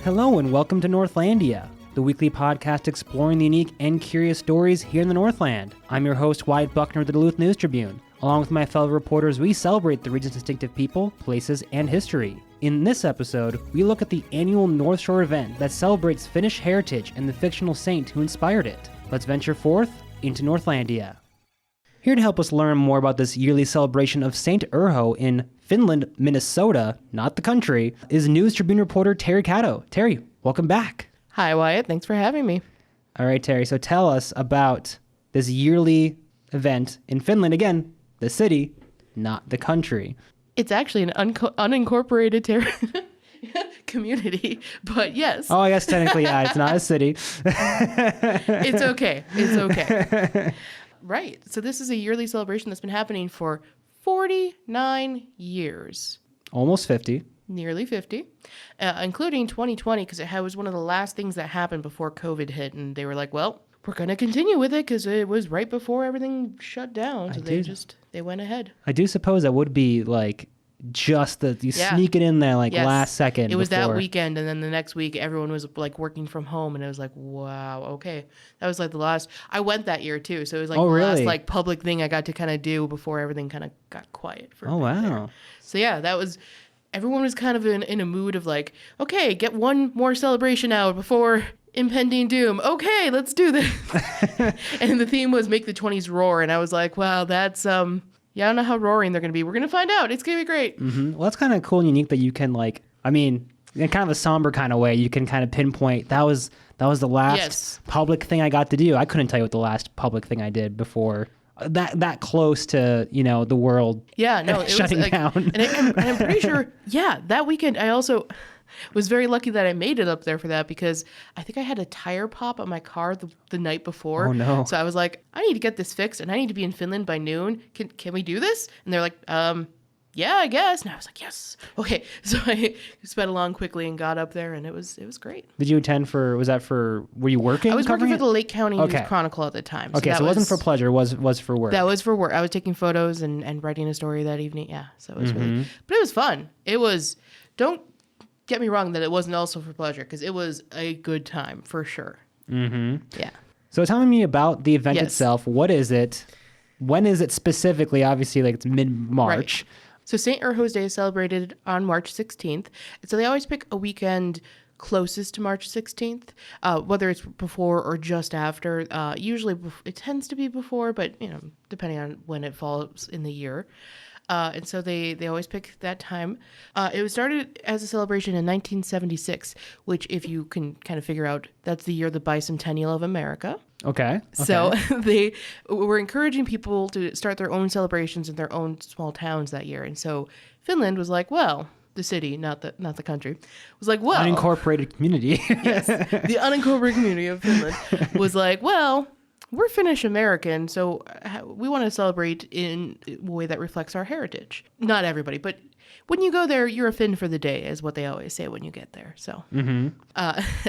Hello and welcome to Northlandia, the weekly podcast exploring the unique and curious stories here in the Northland. I'm your host, Wyatt Buckner of the Duluth News Tribune. Along with my fellow reporters, we celebrate the region's distinctive people, places, and history. In this episode, we look at the annual North Shore event that celebrates Finnish heritage and the fictional saint who inspired it. Let's venture forth into Northlandia. Here to help us learn more about this yearly celebration of St. Urho in Finland, Minnesota, not the country, is News Tribune reporter Teri Cadeau. Teri, welcome back. Hi, Wyatt. Thanks for having me. All right, Teri. So tell us about this yearly event in Finland. Again, the city, not the country. It's actually an unincorporated community, but yes. Oh, I guess technically, yeah, it's not a city. It's okay. It's okay. Right. So this is a yearly celebration that's been happening for 49 years. Almost 50. Nearly 50, including 2020, because it was one of the last things that happened before COVID hit. And they were like, well, we're going to continue with it because it was right before everything shut down. So they went ahead. I do suppose that would be like just sneak it in there last second. It was before. That weekend, and then the next week everyone was like working from home, and it was like, wow, okay. That was like the last. I went that year too, so it was like last like public thing I got to kind of do before everything kind of got quiet for a bit wow. There. So yeah, that was. Everyone was kind of in a mood of like, okay, get one more celebration out before impending doom. Okay, let's do this. And the theme was make the 20s roar, and I was like, wow, that's yeah, I don't know how roaring they're going to be. We're going to find out. It's going to be great. Mm-hmm. Well, that's kind of cool and unique that you can in kind of a somber kind of way, you can kind of pinpoint that was the last public thing I got to do. I couldn't tell you what the last public thing I did before that close to, the world shutting down. And I'm pretty sure, that weekend I also was very lucky that I made it up there for that because I think I had a tire pop on my car the night before. Oh, no. So I was like, I need to get this fixed and I need to be in Finland by noon. Can we do this? And they're like, yeah, I guess. And I was like, yes. Okay. So I sped along quickly and got up there and it was great. Did you attend were you working? I was working for the Lake County News Chronicle at the time. So it wasn't for pleasure, was for work. That was for work. I was taking photos and writing a story that evening. Yeah. So it was but it was fun. It was, don't get me wrong that it wasn't also for pleasure because it was a good time for sure. Mm-hmm. Yeah. So tell me about the event itself. What is it? When is it specifically? Obviously, it's mid-March. Right. So St. Urho's Day is celebrated on March 16th. And so they always pick a weekend closest to March 16th, whether it's before or just after. Usually it tends to be before, but, depending on when it falls in the year. And so they always pick that time. It was started as a celebration in 1976, which if you can kind of figure out, that's the year of the bicentennial of America. Okay. So they were encouraging people to start their own celebrations in their own small towns that year. And so Finland was like, well, the city, not the country, was like, well. Unincorporated community. Yes. The unincorporated community of Finland was like, well, we're Finnish American, so we want to celebrate in a way that reflects our heritage. Not everybody, but when you go there, you're a Finn for the day, is what they always say when you get there. So,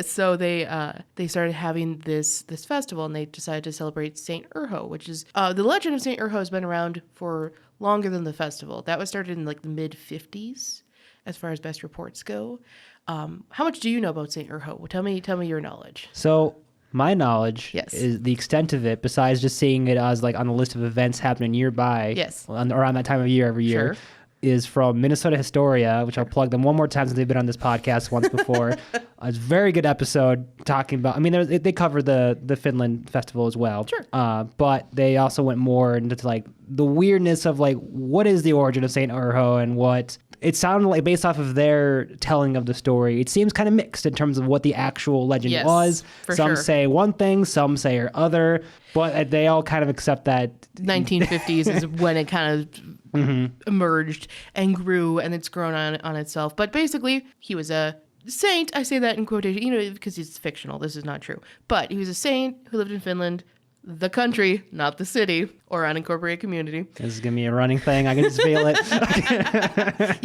so they started having this festival, and they decided to celebrate St. Urho, which is the legend of St. Urho has been around for longer than the festival. That was started in the mid 50s, as far as best reports go. How much do you know about St. Urho? Tell me your knowledge. So. My knowledge is the extent of it, besides just seeing it as on the list of events happening nearby, around that time of year every year, is from Minnesota Historia, which I'll plug them one more time since they've been on this podcast once before. It's a very good episode talking about, they cover the Finland festival as well. Sure. But they also went more into the weirdness of what is the origin of St. Urho and what... It sounded like, based off of their telling of the story, it seems kind of mixed in terms of what the actual legend was. Some say one thing, some say other, but they all kind of accept that 1950s is when it kind of emerged and grew, and it's grown on itself. But basically, he was a saint. I say that in quotation, because it's fictional. This is not true. But he was a saint who lived in Finland, the country, not the city or unincorporated community. This is going to be a running thing. I can just feel it.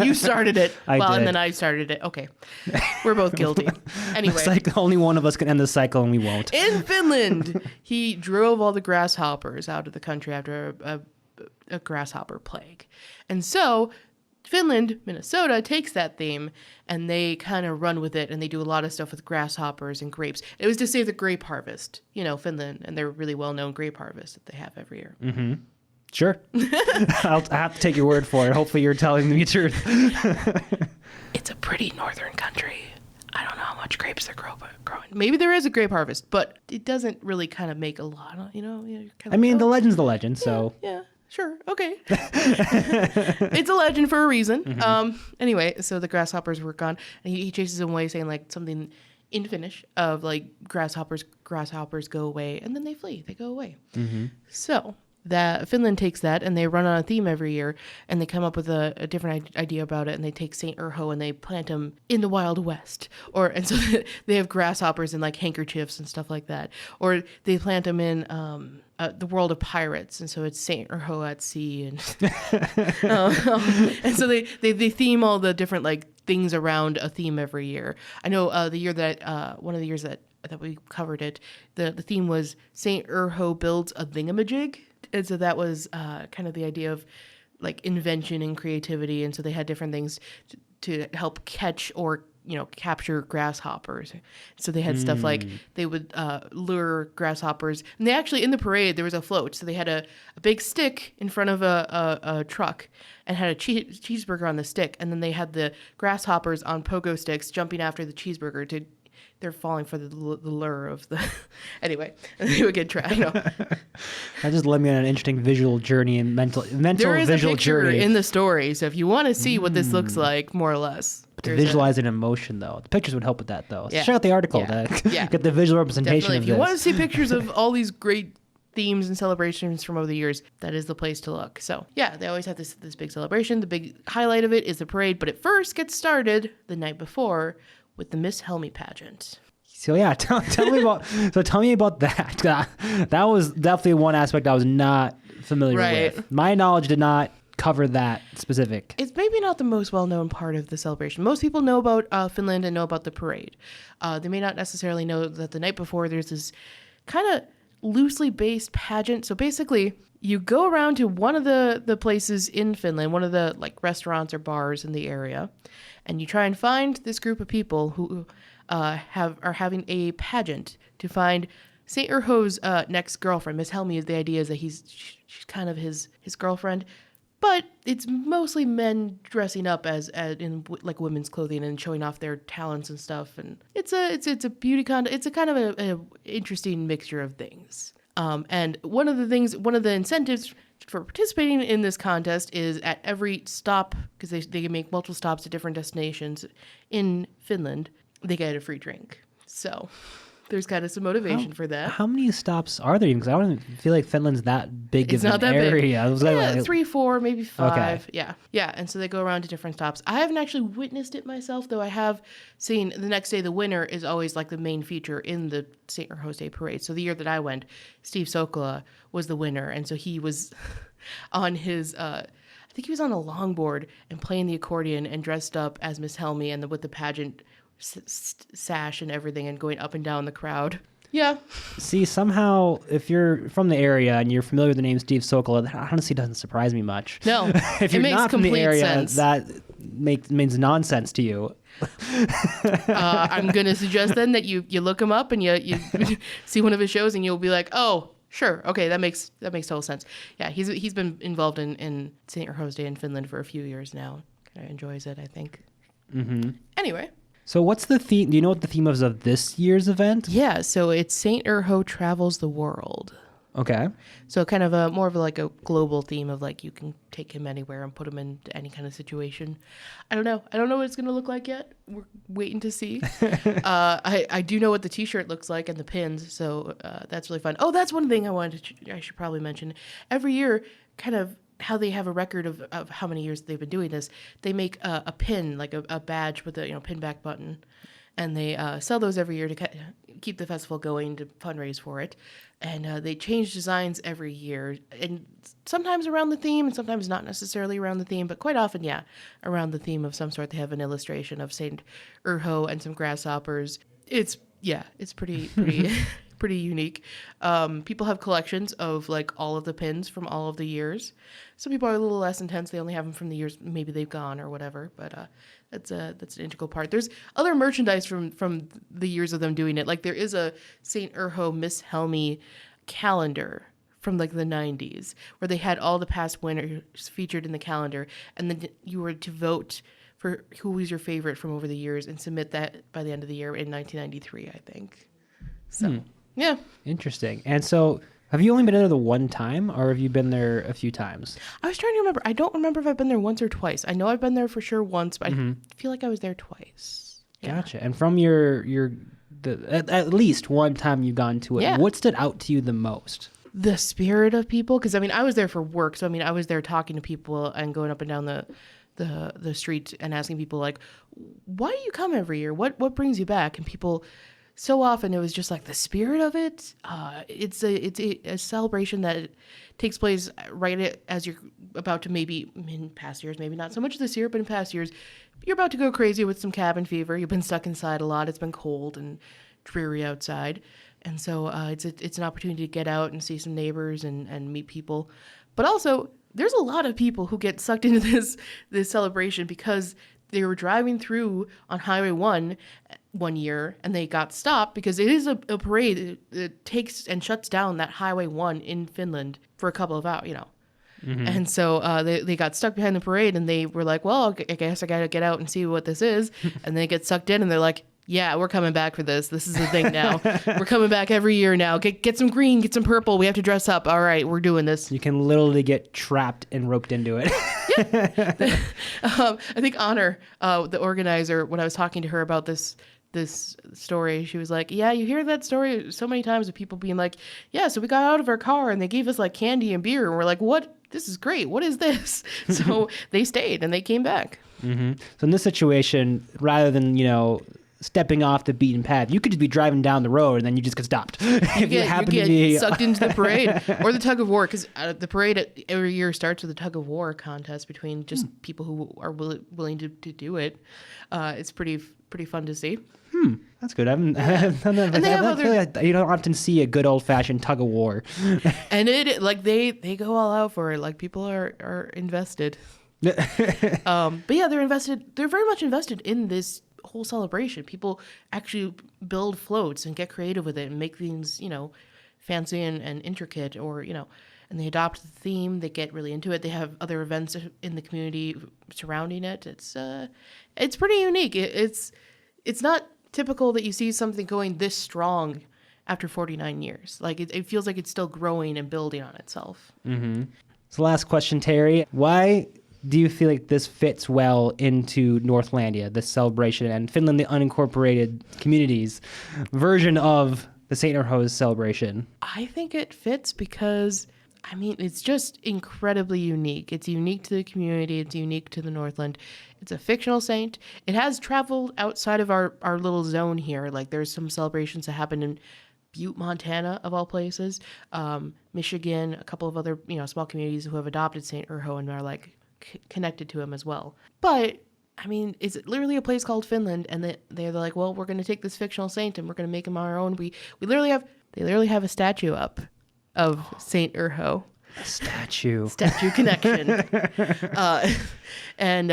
You started it. I did. And then I started it. Okay. We're both guilty. Anyway. It's like only one of us can end the cycle and we won't. In Finland, he drove all the grasshoppers out of the country after a grasshopper plague. And so Finland, Minnesota takes that theme and they kind of run with it, and they do a lot of stuff with grasshoppers and grapes. It was to save the grape harvest, Finland, and their really well-known grape harvest that they have every year. Mm-hmm. Sure. I have to take your word for it. Hopefully you're telling me the truth. It's a pretty northern country. I don't know how much grapes they're growing. Maybe there is a grape harvest, but it doesn't really kind of make a lot of, the legend's the legend, so. Yeah, sure. Okay. It's a legend for a reason. Mm-hmm. Anyway, so the grasshoppers were gone, and he chases them away, saying like something in Finnish of like grasshoppers go away, and then they flee. They go away. Mm-hmm. So that Finland takes that, and they run on a theme every year, and they come up with a different idea about it, and they take St. Urho and they plant him in the Wild West, and so they have grasshoppers and like handkerchiefs and stuff like that, or they plant him in the world of pirates, and so it's St. Urho at sea, and and so they theme all the different like things around a theme every year. I know the year that one of the years that we covered it, the theme was St. Urho builds a thingamajig. And so that was kind of the idea of like invention and creativity. And so they had different things to help catch or, capture grasshoppers. So they had stuff like they would lure grasshoppers. And they actually, in the parade, there was a float. So they had a big stick in front of a truck and had a cheeseburger on the stick. And then they had the grasshoppers on pogo sticks jumping after the cheeseburger they're falling for the lure of the... Anyway, they would get trapped. That just led me on an interesting visual journey and mental there is visual a picture journey in the story, so if you want to see what this looks like, more or less. But to visualize an emotion, though. The pictures would help with that, though. So yeah. check out the article to get the visual representation Definitely. of If this. you want to see pictures of all these great themes and celebrations from over the years, that is the place to look. So yeah, they always have this big celebration. The big highlight of it is the parade, but it first gets started the night before with the Miss Helmy pageant. So yeah, tell me about that. That was definitely one aspect I was not familiar with. My knowledge did not cover that specific. It's maybe not the most well-known part of the celebration. Most people know about Finland and know about the parade. They may not necessarily know that the night before there's this kind of loosely based pageant. So basically, you go around to one of the places in Finland, one of the like restaurants or bars in the area, and you try and find this group of people who are having a pageant to find St. Urho's next girlfriend. Miss Helmy, the idea is that she's kind of his girlfriend, but it's mostly men dressing up as in like women's clothing and showing off their talents and stuff. And it's a beauty contest. It's a kind of a interesting mixture of things. And one of the incentives for participating in this contest is at every stop, because they can make multiple stops at different destinations in Finland, they get a free drink. So there's kind of some motivation for that. How many stops are there? Because I don't feel like Finland's that big of an area. Big. Yeah, 3, 4, maybe 5. Okay. Yeah. And so they go around to different stops. I haven't actually witnessed it myself, though I have seen the next day the winner is always like the main feature in the St. Urho's Day parade. So the year that I went, Steve Sokola was the winner. And so he was on his... I think he was on a longboard and playing the accordion and dressed up as Miss Helmy and with the pageant sash and everything and going up and down the crowd. Yeah. See, somehow, if you're from the area and you're familiar with the name Steve Sokola, that honestly doesn't surprise me much. No, if you're not from the area, that means nonsense to you. I'm going to suggest then that you look him up and you see one of his shows and you'll be like, oh, sure. Okay, that makes total sense. Yeah, he's been involved in St. Urho's Day in Finland for a few years now. Kind of enjoys it, I think. Mm-hmm. Anyway. So what's the theme? Do you know what the theme is of this year's event? Yeah, so it's St. Urho Travels the World. Okay. So kind of more of like a global theme of like you can take him anywhere and put him into any kind of situation. I don't know what it's going to look like yet. We're waiting to see. I do know what the t-shirt looks like and the pins, so that's really fun. Oh, that's one thing I should probably mention. Every year, kind of how they have a record of how many years they've been doing this, they make a pin, like a badge with a pin back button, and they sell those every year to keep the festival going, to fundraise for it. And they change designs every year, and sometimes around the theme and sometimes not necessarily around the theme, but quite often, yeah, around the theme of some sort. They have an illustration of St. Urho and some grasshoppers. It's pretty pretty unique. People have collections of like all of the pins from all of the years. Some people are a little less intense. They only have them from the years maybe they've gone or whatever. But that's an integral part. There's other merchandise from the years of them doing it. Like there is a St. Urho Miss Helmy calendar from like the 90s where they had all the past winners featured in the calendar, and then you were to vote for who was your favorite from over the years and submit that by the end of the year in 1993, I think. So, yeah. Interesting. And so have you only been there the one time, or have you been there a few times? I was trying to remember. I don't remember if I've been there once or twice. I know I've been there for sure once, but I feel like I was there twice. Yeah. Gotcha. And from at least one time you've gone to it, what stood out to you the most? The spirit of people. Because, I mean, I was there for work. So, I mean, I was there talking to people and going up and down the street and asking people, like, why do you come every year? What brings you back? And people, so often it was just like the spirit of it. It's a celebration that takes place right as you're about to, maybe in past years, maybe not so much this year, but in past years, you're about to go crazy with some cabin fever. You've been stuck inside a lot. It's been cold and dreary outside. And so it's an opportunity to get out and see some neighbors and meet people. But also, there's a lot of people who get sucked into this celebration because they were driving through on Highway 1 one year and they got stopped because it is a parade that takes and shuts down that Highway 1 in Finland for a couple of hours, you know. Mm-hmm. And so they got stuck behind the parade and they were like, well, I guess I got to get out and see what this is. And they get sucked in and they're like, yeah, we're coming back for this. This is the thing now. We're coming back every year now. Get some green, get some purple. We have to dress up. All right, we're doing this. You can literally get trapped and roped into it. Yeah. I think Honor, the organizer, when I was talking to her about this story, she was like, yeah, you hear that story so many times of people being like, yeah, so we got out of our car and they gave us like candy and beer. And we're like, what? This is great. What is this? So they stayed and they came back. Mm-hmm. So in this situation, rather than, stepping off the beaten path, you could just be driving down the road and then you just get stopped. You get sucked into the parade or the tug of war, because the parade every year starts with a tug of war contest between just people who are willing to do it. It's pretty fun to see. That's good. I haven't done that. And I feel like you don't often see a good old fashioned tug of war. And they go all out for it. Like people are invested. But yeah, they're invested. They're very much invested in this whole celebration. People actually build floats and get creative with it and make things, fancy and intricate, or, and they adopt the theme. They get really into it. They have other events in the community surrounding it. It's pretty unique. It's not typical that you see something going this strong after 49 years. Like it feels like it's still growing and building on itself. Mm-hmm. So last question, Teri, why do you feel like this fits well into Northlandia, this celebration, and Finland, the unincorporated community's version of the St. Urho's celebration? I think it fits because, it's just incredibly unique. It's unique to the community. It's unique to the Northland. It's a fictional saint. It has traveled outside of our little zone here. Like there's some celebrations that happen in Butte, Montana, of all places, Michigan, a couple of other, small communities who have adopted St. Urho and are like connected to him as well. But it's literally a place called Finland, and they're like, well, we're going to take this fictional saint and we're going to make him our own. They literally have a statue up of St. Urho. A statue connection. And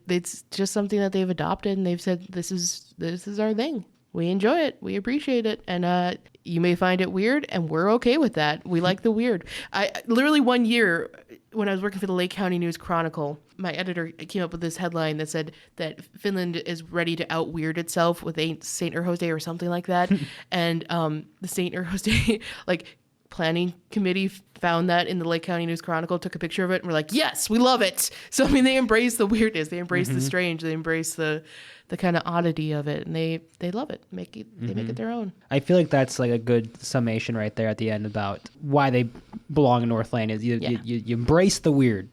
it's just something that they've adopted, and they've said, this is our thing. We enjoy it. We appreciate it. And you may find it weird, and we're okay with that. We like the weird. I literally one year when I was working for the Lake County News Chronicle, my editor came up with this headline that said that Finland is ready to out-weird itself with St. Urho's Day or something like that. And the St. Urho's Day, planning committee found that in the Lake County News Chronicle, took a picture of it, and we're like, yes, we love it. So, they embrace the weirdness. They embrace the strange. They embrace the kind of oddity of it, and they love it. They make it their own. I feel like that's like a good summation right there at the end about why they belong in Northland. Is you embrace the weird,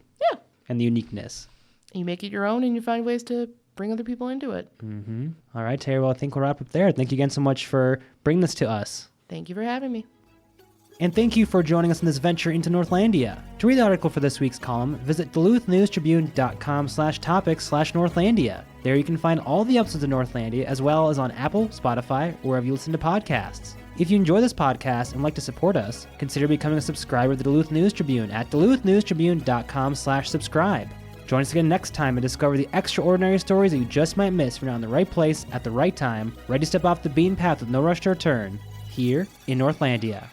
and the uniqueness. You make it your own, and you find ways to bring other people into it. Mm-hmm. All right, Teri. Well, I think we'll wrap up there. Thank you again so much for bringing this to us. Thank you for having me. And thank you for joining us in this venture into Northlandia. To read the article for this week's column, visit duluthnewstribune.com/topics/Northlandia. There you can find all the episodes of Northlandia, as well as on Apple, Spotify, or wherever you listen to podcasts. If you enjoy this podcast and like to support us, consider becoming a subscriber to the Duluth News Tribune at duluthnewstribune.com/subscribe. Join us again next time and discover the extraordinary stories that you just might miss when you're in the right place at the right time, ready to step off the beaten path with no rush to return, here in Northlandia.